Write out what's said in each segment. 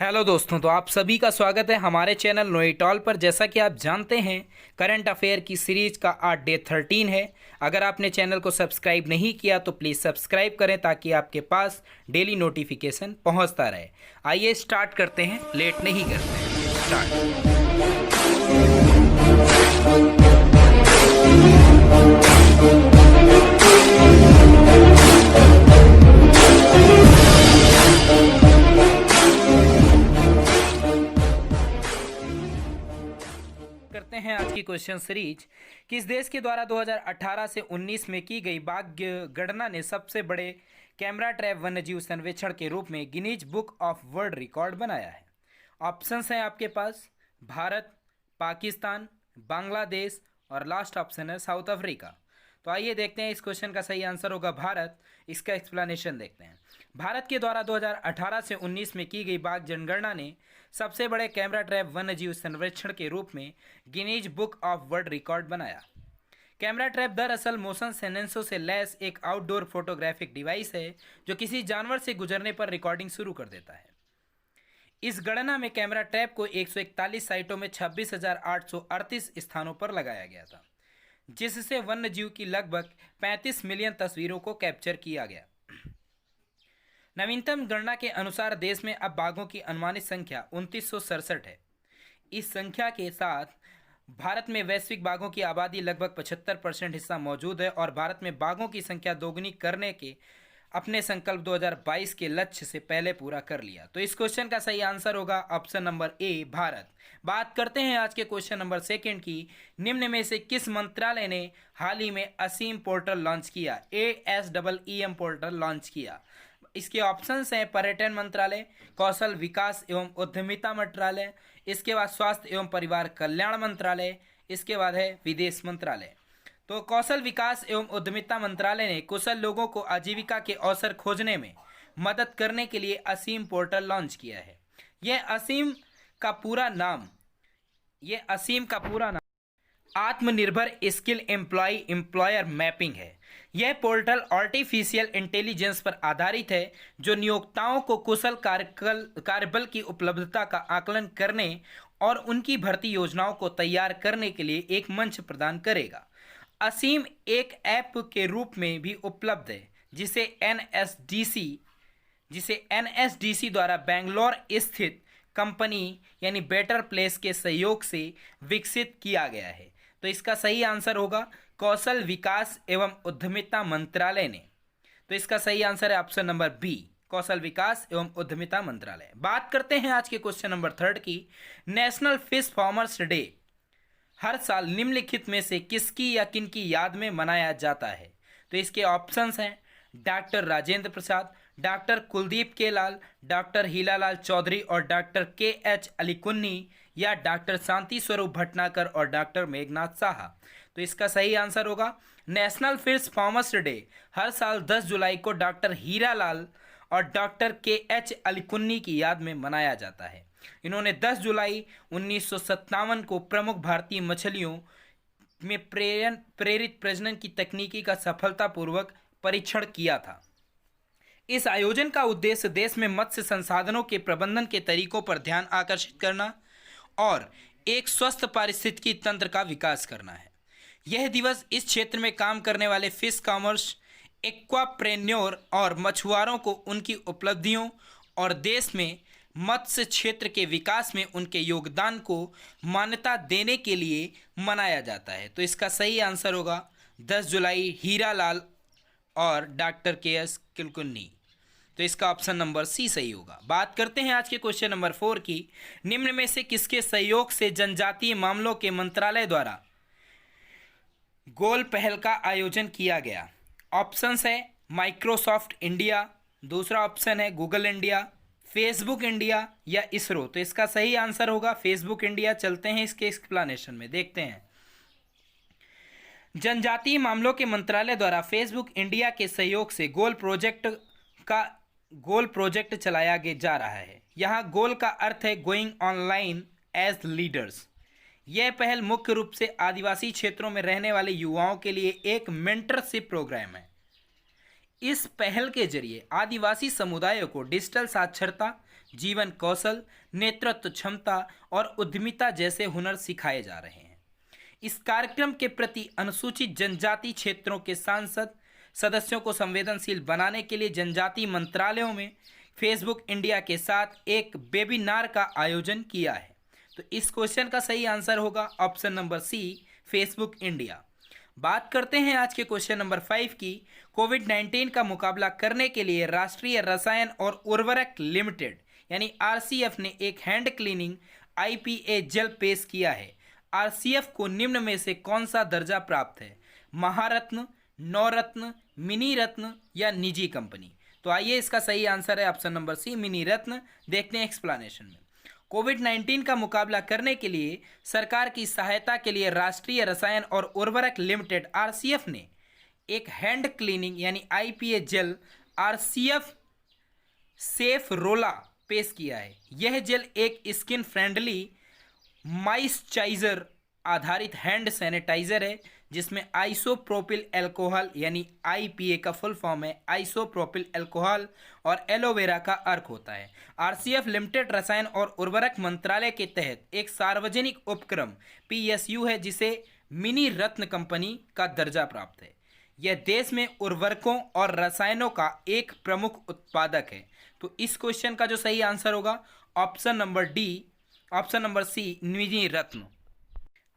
Hello दोस्तों, तो आप सभी का स्वागत है हमारे चैनल नोएटॉल पर। जैसा कि आप जानते हैं, करंट अफेयर की सीरीज का आज डे 13 है। अगर आपने चैनल को सब्सक्राइब नहीं किया तो प्लीज़ सब्सक्राइब करें ताकि आपके पास डेली नोटिफिकेशन पहुंचता रहे। आइए स्टार्ट करते हैं, लेट नहीं करते हैं, स्टार्ट। करते हैं आज की क्वेश्चन सीरीज। किस देश के द्वारा 2018 से 19 में की गई बाघ गणना ने सबसे बड़े कैमरा ट्रैप वन्यजीव सर्वेक्षण के रूप में Guinness book of world record बनाया है? ऑप्शंस हैं आपके पास: भारत, पाकिस्तान, बांग्लादेश और लास्ट ऑप्शन है साउथ अफ्रीका। तो आइए देखते हैं, इस क्वेश्चन का सही आंसर होगा भारत। इसका एक्सप्लेनेशन देखते हैं। भारत के द्वारा 2018 से 19 में की गई बाघ जनगणना ने सबसे बड़े कैमरा ट्रैप वन्यजीव सर्वेक्षण के रूप में Guinness book of world record बनाया। कैमरा ट्रैप दरअसल मोशन सेंसर से लैस एक आउटडोर फोटोग्राफिक डिवाइस है जो किसी जानवर से गुजरने पर रिकॉर्डिंग शुरू कर देता है। इस गणना में कैमरा ट्रैप को 141 साइटों में 26,838 स्थानों पर लगाया गया था, जिससे वन्य जीव की लगभग 35 मिलियन तस्वीरों को कैप्चर किया गया। नवीनतम गणना के अनुसार देश में अब बाघों की अनुमानित संख्या 2967 है। इस संख्या के साथ भारत में वैश्विक बाघों की आबादी लगभग 75% हिस्सा मौजूद है और भारत में बाघों की संख्या दोगुनी करने के अपने संकल्प 2022 के लक्ष्य से पहले पूरा कर लिया। तो इस क्वेश्चन का सही आंसर होगा ऑप्शन नंबर ए, भारत। बात करते हैं आज के क्वेश्चन नंबर सेकंड की। निम्न में से किस मंत्रालय ने हाल ही में असीम पोर्टल लॉन्च किया? ASEEM पोर्टल लॉन्च किया। इसके ऑप्शंस हैं: पर्यटन मंत्रालय, कौशल विकास एवं उद्यमिता मंत्रालय, इसके बाद स्वास्थ्य एवं परिवार कल्याण मंत्रालय, इसके बाद है विदेश मंत्रालय। तो कौशल विकास एवं उद्यमिता मंत्रालय ने कुशल लोगों को आजीविका के अवसर खोजने में मदद करने के लिए असीम पोर्टल लॉन्च किया है। यह असीम का पूरा नाम आत्मनिर्भर स्किल एम्प्लॉयर मैपिंग है। यह पोर्टल आर्टिफिशियल इंटेलिजेंस पर आधारित है जो नियोक्ताओं को कुशल कार्यबल की उपलब्धता का आकलन करने और उनकी भर्ती योजनाओं को तैयार करने के लिए एक मंच प्रदान करेगा। असीम एक ऐप के रूप में भी उपलब्ध है जिसे एनएसडीसी द्वारा बेंगलोर स्थित कंपनी यानी बेटर प्लेस के सहयोग से विकसित किया गया है। तो इसका सही आंसर होगा कौशल विकास एवं उद्यमिता मंत्रालय ने। तो इसका सही आंसर है ऑप्शन नंबर बी, कौशल विकास एवं उद्यमिता मंत्रालय। बात करते हैं आज के क्वेश्चन नंबर थर्ड की। नेशनल फिश फार्मर्स डे हर साल निम्नलिखित में से किसकी या किन की याद में मनाया जाता है? तो इसके ऑप्शंस हैं: डॉक्टर राजेंद्र प्रसाद, डॉक्टर कुलदीप के लाल, डॉक्टर हीलालाल चौधरी और डॉक्टर KH अलीकुन्नी, या डॉक्टर शांति स्वरूप भटनागर और डॉक्टर मेघनाथ साहा। तो इसका सही आंसर होगा नेशनल फिश फार्मर्स डे हर साल 10 जुलाई को डॉक्टर हीरालाल और डॉक्टर KH अलीकुन्नी की याद में मनाया जाता है। इन्होंने 10 जुलाई 1957 को प्रमुख भारतीय मछलियों में प्रेरित प्रजनन की तकनीकी का सफलतापूर्वक परीक्षण किया था। इस आयोजन का उद्देश्य देश में मत्स्य संसाधनों के प्रबंधन के तरीकों पर ध्यान आकर्षित करना और एक स्वस्थ पारिस्थितिकी तंत्र का विकास करना है। यह दिवस इस क्षेत्र में काम करने वाले फिश कॉमर्स, एक्वाप्रेन्योर और मछुआरों को उनकी उपलब्धियों और देश में मत्स्य क्षेत्र के विकास में उनके योगदान को मान्यता देने के लिए मनाया जाता है। तो इसका सही आंसर होगा 10 जुलाई हीरालाल और डॉक्टर KH अलीकुन्नी। तो इसका ऑप्शन नंबर सी सही होगा। बात करते हैं आज के क्वेश्चन नंबर 4 की। निम्न में से किसके सहयोग से जनजातीय मामलों के मंत्रालय द्वारा गोल पहल का आयोजन किया गया? ऑप्शंस है माइक्रोसॉफ्ट इंडिया, दूसरा ऑप्शन है गूगल इंडिया, फेसबुक इंडिया या इसरो। तो इसका सही आंसर होगा फेसबुक इंडिया। चलते हैं इसके एक्सप्लेनेशन में, देखते हैं। जनजातीय मामलों के मंत्रालय द्वारा फेसबुक इंडिया के सहयोग से गोल प्रोजेक्ट चलाया जा रहा है। यहाँ गोल का अर्थ है गोइंग ऑनलाइन एज लीडर्स। यह पहल मुख्य रूप से आदिवासी क्षेत्रों में रहने वाले युवाओं के लिए एक मेंटरशिप प्रोग्राम है। इस पहल के जरिए आदिवासी समुदायों को डिजिटल साक्षरता, जीवन कौशल, नेतृत्व क्षमता और उद्यमिता जैसे हुनर सिखाए जा रहे हैं। इस कार्यक्रम के प्रति अनुसूचित जनजाति क्षेत्रों के सांसद सदस्यों को संवेदनशील बनाने के लिए जनजाति मंत्रालयों में फेसबुक इंडिया के साथ एक वेबिनार का आयोजन किया है। तो इस क्वेश्चन का सही आंसर होगा option number C, Facebook India. बात करते हैं आज के क्वेश्चन नंबर 5 की। कोविड-19 का मुकाबला करने के लिए राष्ट्रीय रसायन और उर्वरक लिमिटेड यानी आरसीएफ ने एक हैंड क्लीनिंग आईपीए जेल पेश किया है। आरसीएफ को निम्न में से कौन सा दर्जा प्राप्त है? महारत्न, नवरत्न, मिनी रत्न या निजी कंपनी? तो आइए इसका सही आंसर है ऑप्शन नंबर सी, मिनी रत्न। देखते हैं एक्सप्लेनेशन में। कोविड-19 का मुकाबला करने के लिए सरकार की सहायता के लिए राष्ट्रीय रसायन और उर्वरक लिमिटेड आरसीएफ ने एक हैंड क्लीनिंग यानी आईपीए जेल आरसीएफ सेफ रोला पेश किया है। यह जेल एक स्किन फ्रेंडली मॉइस्चराइजर आधारित हैंड सैनिटाइजर है जिसमें आइसोप्रोपिल अल्कोहल यानी आईपीए का फुल फॉर्म है आइसोप्रोपिल अल्कोहल और एलोवेरा का अर्क होता है। आरसीएफ लिमिटेड रसायन और उर्वरक मंत्रालय के तहत एक सार्वजनिक उपक्रम पीएसयू है जिसे मिनी रत्न कंपनी का दर्जा प्राप्त है। यह देश में उर्वरकों और रसायनों का एक प्रमुख उत्पादक है। तो इस क्वेश्चन का जो सही आंसर होगा option number D, option number C, mini ratna.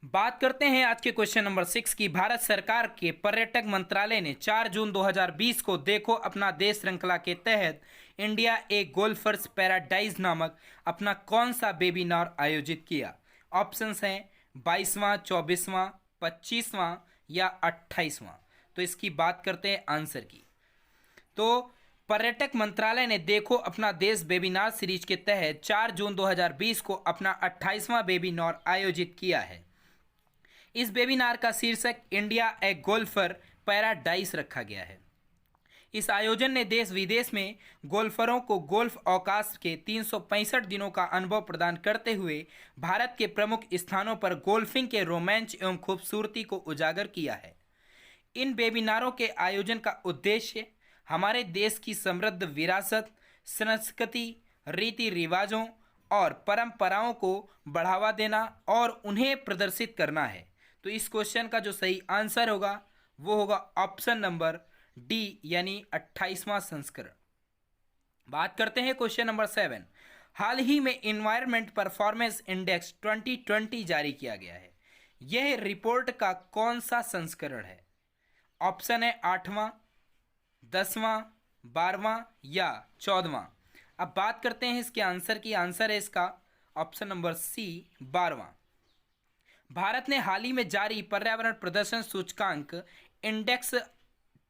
बात करते हैं आज के क्वेश्चन नंबर 6 की। भारत सरकार के पर्यटक मंत्रालय ने 4 जून 2020 को देखो अपना देश श्रृंखला के तहत इंडिया ए गोल्फर्स पैराडाइज नामक अपना कौन सा वेबिनार आयोजित किया? ऑप्शंस हैं 22वां, 24वां, 25वां या 28वां। तो इसकी बात करते हैं आंसर की। तो पर्यटक मंत्रालय ने देखो अपना देश वेबिनार सीरीज के तहत 4 जून 2020 को अपना 28वां वेबिनार आयोजित किया है। इस वेबिनार का शीर्षक इंडिया ए गोल्फर पैराडाइज रखा गया है। इस आयोजन ने देश विदेश में गोल्फरों को गोल्फ अवकाश के 365 दिनों का अनुभव प्रदान करते हुए भारत के प्रमुख स्थानों पर गोल्फिंग के रोमांच एवं खूबसूरती को उजागर किया है। इन वेबिनारों के आयोजन का उद्देश्य हमारे देश की समृद्ध विरासत, संस्कृति, रीति रिवाजों और परंपराओं को बढ़ावा देना और उन्हें प्रदर्शित करना है। तो इस क्वेश्चन का जो सही आंसर होगा वो होगा ऑप्शन नंबर डी यानी 28वां संस्करण। बात करते हैं क्वेश्चन नंबर 7। हाल ही में इन्वायरमेंट परफॉर्मेंस इंडेक्स 2020 जारी किया गया है। यह रिपोर्ट का कौन सा संस्करण है? ऑप्शन है 8वां, 10वां, 12वां या 14वां। अब बात करते हैं इसके आंसर की। आंसर है इसका ऑप्शन नंबर सी, 12वां। भारत ने हाल ही में जारी पर्यावरण प्रदर्शन सूचकांक इंडेक्स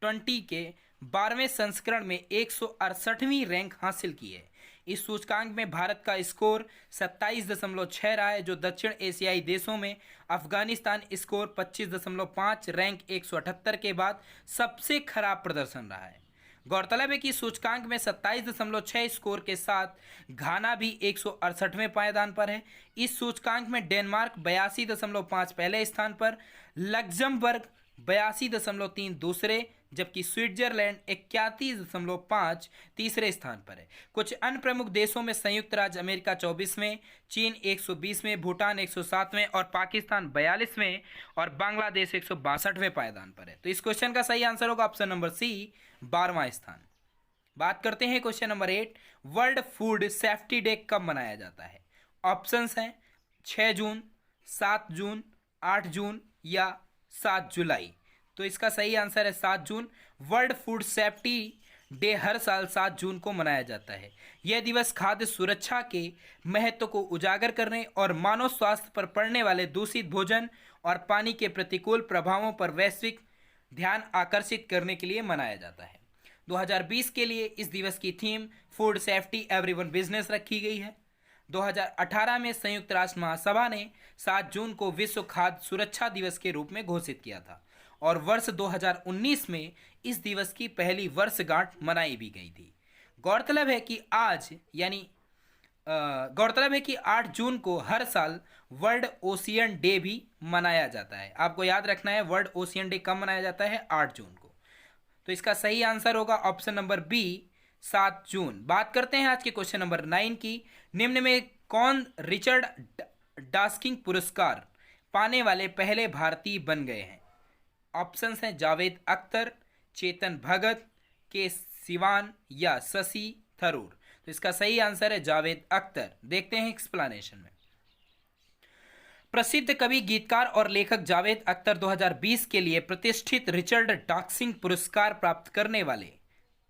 20 के 12वें संस्करण में 168वीं रैंक हासिल की है। इस सूचकांक में भारत का स्कोर 27.6 रहा है, जो दक्षिण एशियाई देशों में अफगानिस्तान स्कोर 25.5 रैंक 178 के बाद सबसे खराब प्रदर्शन रहा है। गौरतलब है कि सूचकांक में 27.6 स्कोर के साथ घाना भी 168वें पायदान पर है। इस सूचकांक में डेनमार्क 82.5 पहले स्थान पर, लग्जमबर्ग 82.3 दूसरे, जबकि स्विट्जरलैंड 81.5 तीसरे स्थान पर है। कुछ अन्य प्रमुख देशों में संयुक्त राज्य अमेरिका 24वें, चीन 120वें, भूटान 107वें और पाकिस्तान 42वें और बांग्लादेश 162वें पायदान पर है। तो इस क्वेश्चन का सही आंसर होगा ऑप्शन नंबर सी, 12वां स्थान। बात करते हैं question number 8। World food safety day कब मनाया जाता है? ऑप्शंस हैं 6 जून, 7 जून, 8 जून या 7 जुलाई। तो इसका सही आंसर है 7 जून। वर्ल्ड फूड सेफ्टी डे हर साल 7 जून को मनाया जाता है। यह दिवस खाद्य सुरक्षा के महत्व को उजागर करने और मानव स्वास्थ्य पर पड़ने वाले दूषित भोजन और पानी के प्रतिकूल प्रभावों पर वैश्विक ध्यान आकर्षित करने के लिए मनाया जाता है। 2020 के लिए इस दिवस की theme food safety everyone business रखी गई है। 2018 में संयुक्त राष्ट्र महासभा ने 7 जून को विश्व खाद्य सुरक्षा दिवस के रूप में घोषित किया था और वर्ष 2019 में इस दिवस की पहली वर्षगांठ मनाई भी गई थी। गौरतलब है कि 8 जून को हर साल वर्ल्ड ओशियन डे भी मनाया जाता है। आपको याद रखना है वर्ल्ड ओशियन डे कब मनाया जाता है? 8 जून को। तो इसका सही आंसर होगा ऑप्शन नंबर बी, 7 जून। बात करते हैं आज के क्वेश्चन नंबर 9 की। निम्न में कौन रिचर्ड डास्किंग पुरस्कार पाने वाले पहले भारतीय बन गए हैं? ऑप्शंस हैं जावेद अख्तर, चेतन भगत, के सिवान या शशि थरूर। तो इसका सही आंसर है जावेद अख्तर। देखते हैं एक्सप्लेनेशन में। प्रसिद्ध कवि, गीतकार और लेखक जावेद अख्तर 2020 के लिए प्रतिष्ठित रिचर्ड डास्किंग पुरस्कार प्राप्त करने वाले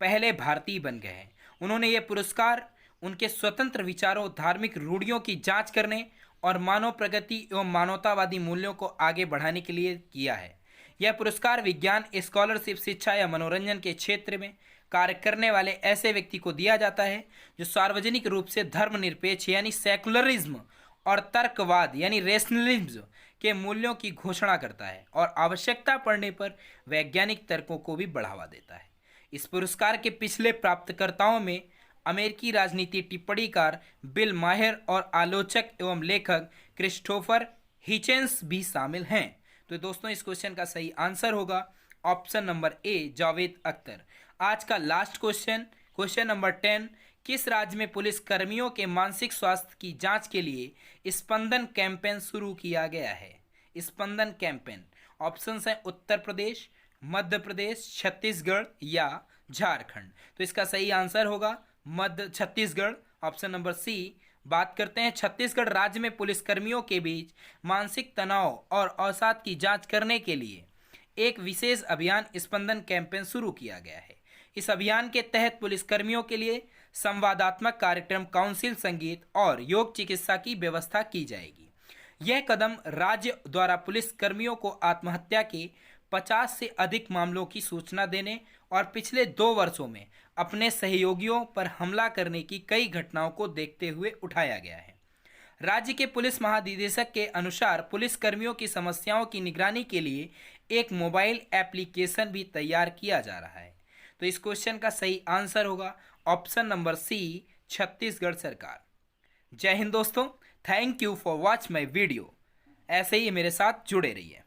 पहले भारतीय बन गए हैं। उन्होंने ये पुरस्कार उनके स्वतंत्र विचारों, धार्मिक रूढ़ियों की जांच करने और मानव प्रगति एवं मानवतावादी मूल्यों को आगे बढ़ाने के लिए किया है। यह पुरस्कार विज्ञान, स्कॉलरशिप, शिक्षा या मनोरंजन के क्षेत्र में कार्य करने वाले ऐसे व्यक्ति को दिया जाता है जो सार्वजनिक रूप से धर्मनिरपेक्ष यानी सेकुलरिज्म और तर्कवाद यानी रेशनलिज्म के मूल्यों की घोषणा करता है और आवश्यकता पड़ने पर वैज्ञानिक तर्कों को भी बढ़ावा देता है। इस पुरस्कार के पिछले प्राप्तकर्ताओं में अमेरिकी राजनीति टिप्पणीकार बिल मायर और आलोचक एवं लेखक क्रिस्टोफर हिचेंस भी शामिल हैं। तो दोस्तों इस क्वेश्चन का सही आंसर होगा option number A, Javed Akhtar. आज का लास्ट क्वेश्चन, क्वेश्चन नंबर 10। किस राज्य में पुलिस कर्मियों के मानसिक स्वास्थ्य की जांच के लिए स्पंदन कैंपेन शुरू किया गया है? स्पंदन कैंपेन। ऑप्शंस हैं उत्तर प्रदेश, मध्य प्रदेश, छत्तीसगढ़ या झारखंड। तो इसका सही आंसर होगा मध्य छत्तीसगढ़, ऑप्शन नंबर सी। बात करते हैं छत्तीसगढ़ राज्य में पुलिसकर्मियों के बीच मानसिक तनाव और अवसाद की जांच करने के लिए एक विशेष अभियान स्पंदन कैंपेन शुरू किया गया है। इस अभियान के तहत पुलिसकर्मियों के लिए संवादात्मक कार्यक्रम, काउंसिल, संगीत और योग चिकित्सा की व्यवस्था की जाएगी। यह कदम राज्य द्वारा पुलिसकर्मियों को आत्महत्या के 50 से अधिक मामलों की सूचना देने और पिछले 2 वर्षों में अपने सहयोगियों पर हमला करने की कई घटनाओं को देखते हुए उठाया गया है। राज्य के पुलिस महानिदेशक के अनुसार पुलिसकर्मियों की समस्याओं की निगरानी के लिए एक मोबाइल एप्लीकेशन भी तैयार किया जा रहा है। तो इस क्वेश्चन का सही आंसर होगा ऑप्शन नंबर सी, छत्तीसगढ़ सरकार। जय हिंद दोस्तों, thank you for watch my video. ऐसे ही मेरे साथ जुड़े रहिए।